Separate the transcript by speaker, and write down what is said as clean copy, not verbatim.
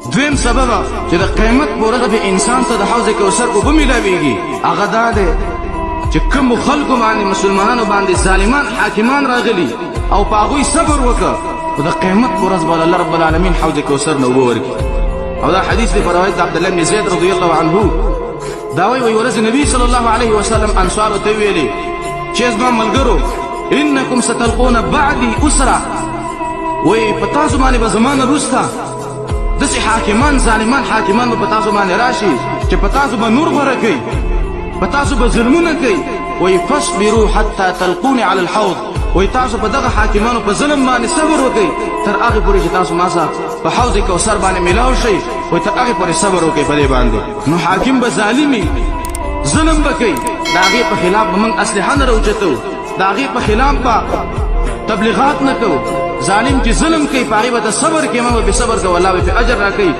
Speaker 1: دویم سبب چې د قیامت پورې به انسان ته د حوض کوثر اوبه ملاویږي هغه دا دی چې کوم خلکو باندې مسلمانانو باندې ظالمان حاکمان راغلي او په هغوی صبر وکړه خو د قیامت په ورځ به الله رب العالمین حوض کوثر نه اوبه ورکړي او دا حدیث دی په روایت د عبدالله بن زید رضی الله عنه دا وایي ورځ نبی صلی الله علیه وسلم انصارو ته ویلي چې زما ملګرو انکم ستلقون بعدي اسرا وایي په تاسو باندې به زمانه وروسته داسې حاکمان ظالمان حاکمان به په تاسو باندې راشي چې په تاسو به نور غوره کوي په تاسو به ظلمونه کوي وایي فاصبروا حتى تلقوني على الحوض وایي تاسو په دغه حاکمانو په ظلم باندې صبر وکړئ تر هغې پورې چې تاسو ما سره په حوض کوثر باندې میلاو شئ وایي تر هغې پورې صبر وکړئ په دې باندې نو حاکم به ظالمي ظلم به کوي د هغې په خلاف به موږ اسلحه نه راوچتو د هغې په خلاف به تبلیغات نه کوو ظالم چې ظلم کوي په هغې به ته صبر کوي موږ به صبر کوو الله به پرې اجر راکوي